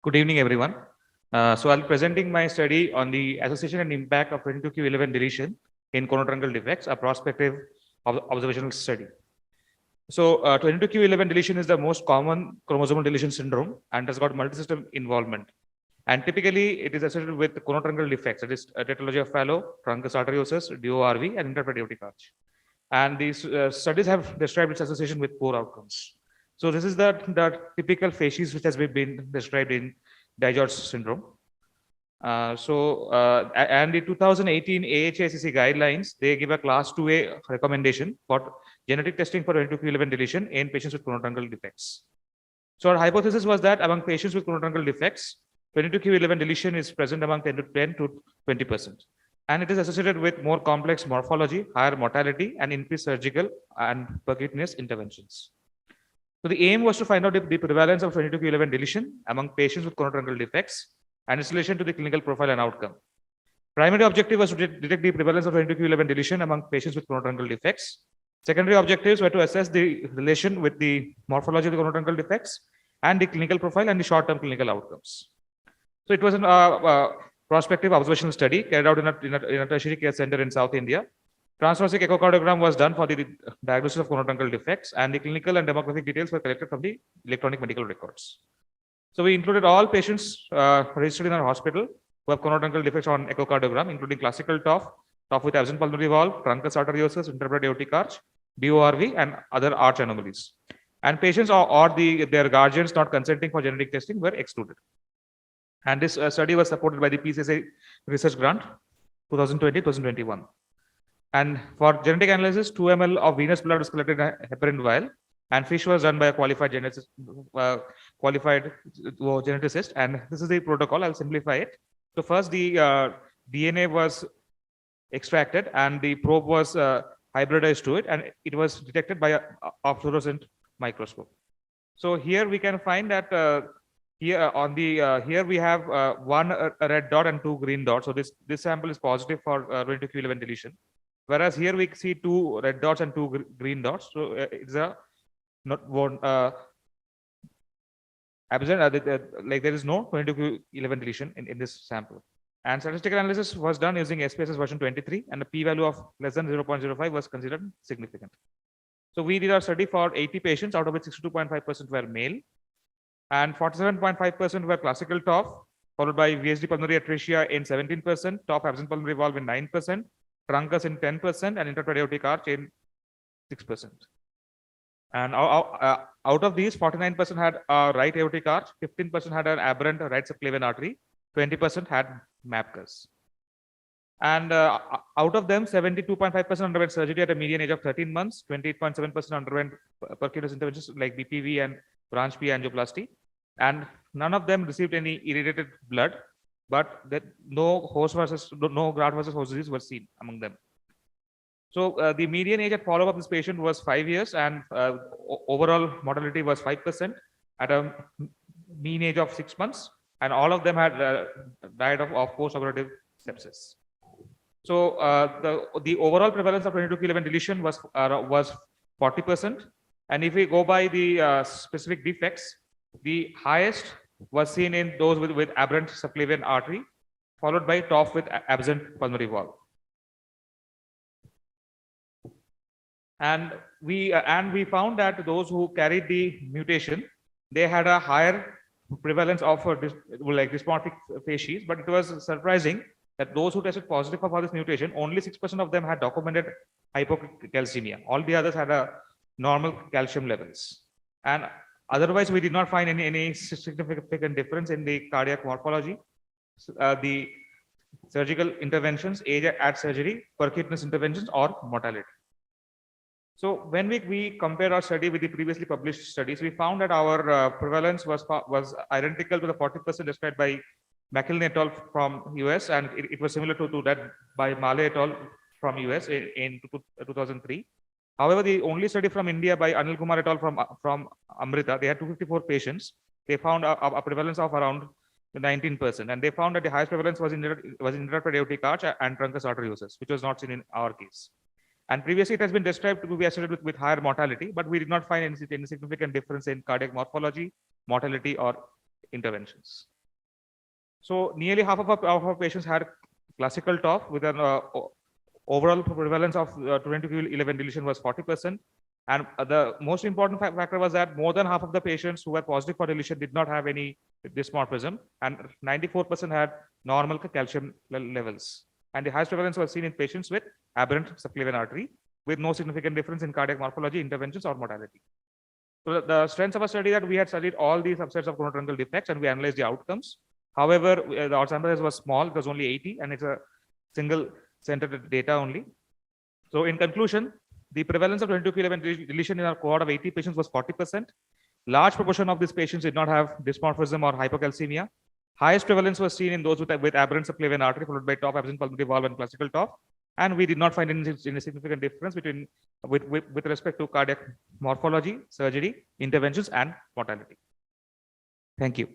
Good evening, everyone. So I'll be presenting my study on the association and impact of 22q11 deletion in conotruncal defects, a prospective observational study. So 22q11 deletion is the most common chromosomal deletion syndrome and has got multi-system involvement. And typically, it is associated with conotruncal defects, that is tetralogy of Fallot, truncus arteriosus, DORV, and interpret arch. And these studies have described its association with poor outcomes. So this is the typical facies which has been described in DiGeorge syndrome. And the 2018 AHACC guidelines, they give a class 2A recommendation for genetic testing for 22q11 deletion in patients with conotruncal defects. So our hypothesis was that among patients with conotruncal defects, 22q11 deletion is present among 10 to 20%. And it is associated with more complex morphology, higher mortality, and increased surgical and percutaneous interventions. So the aim was to find out the prevalence of 22q11 deletion among patients with conotruncal defects and its relation to the clinical profile and outcome. Primary objective was to detect the prevalence of 22q11 deletion among patients with conotruncal defects. Secondary objectives were to assess the relation with the morphology of the conotruncal defects and the clinical profile and the short-term clinical outcomes. So it was a prospective observational study carried out in a tertiary care center in South India. Transthoracic echocardiogram was done for the diagnosis of conotruncal defects, and the clinical and demographic details were collected from the electronic medical records. So we included all patients registered in our hospital who have conotruncal defects on echocardiogram, including classical TOF with absent pulmonary valve, truncus arteriosus, interpret aortic arch, DORV, and other arch anomalies. And patients or their guardians not consenting for genetic testing were excluded. And this study was supported by the PCSA research grant 2020-2021. And for genetic analysis, 2 ml of venous blood was collected in a heparin vial, and FISH was done by a qualified geneticist. And this is the protocol. I'll simplify it. So first, the DNA was extracted, and the probe was hybridized to it, and it was detected by a fluorescent microscope. So here we can find that here we have one red dot and 2 green dots. So this sample is positive for 22q11 deletion. Whereas here we see 2 red dots and 2 green dots. So it's a not one absent, like there is no 22q11 deletion in this sample. And statistical analysis was done using SPSS version 23, and the p-value of less than 0.05 was considered significant. So we did our study for 80 patients, out of which 62.5% were male, and 47.5% were classical TOF, followed by VSD pulmonary atresia in 17%, TOF absent pulmonary valve in 9%, truncus in 10%, and interpret aortic arch in 6%. And out of these, 49% had a right aortic arch, 15% had an aberrant right subclavian artery, 20% had MAPCUS. And out of them, 72.5% underwent surgery at a median age of 13 months, 28.7% underwent percutaneous interventions like BPV and branch P angioplasty, and none of them received any irradiated blood, but no graft versus host disease was seen among them. So the median age at follow-up of this patient was 5 years, and overall mortality was 5% at a mean age of 6 months, and all of them had died of post-operative sepsis. So the overall prevalence of 22q11 deletion was 40%, and if we go by the specific defects, the highest was seen in those with aberrant subclavian artery, followed by TOF with absent pulmonary valve. And we found that those who carried the mutation, they had a higher prevalence of dysmorphic facies, but it was surprising that those who tested positive for this mutation, only 6% of them had documented hypocalcemia. All the others had a normal calcium levels. And otherwise, we did not find any significant difference in the cardiac morphology, the surgical interventions, age at surgery, percutaneous interventions, or mortality. So when we compared our study with the previously published studies, we found that our prevalence was identical to the 40% described by McKillen et al. From US, and it was similar to that by Malay et al. From US in 2003. However, the only study from India by Anil Kumar et al. From Amrita, they had 254 patients. They found a prevalence of around 19%, and they found that the highest prevalence was in interpret aortic arch and truncus arteriosus, which was not seen in our case. And previously, it has been described to be associated with higher mortality, but we did not find any significant difference in cardiac morphology, mortality, or interventions. So nearly half of our patients had classical TOF with an overall prevalence of 22q11 deletion was 40%. And the most important factor was that more than half of the patients who were positive for deletion did not have any dysmorphism, and 94% had normal calcium levels. And the highest prevalence was seen in patients with aberrant subclavian artery, with no significant difference in cardiac morphology, interventions, or mortality. So the strengths of our study that we had studied all the subsets of conotruncal defects and we analyzed the outcomes. However, the sample size was small, it was only 80, and it's a single centered data only. So in conclusion, the prevalence of 22q11 deletion in our cohort of 80 patients was 40%. Large proportion of these patients did not have dysmorphism or hypocalcemia. Highest prevalence was seen in those with aberrant subclavian artery, followed by TOF, absent pulmonary valve, and classical TOF. And we did not find any significant difference between with respect to cardiac morphology, surgery, interventions, and mortality. Thank you.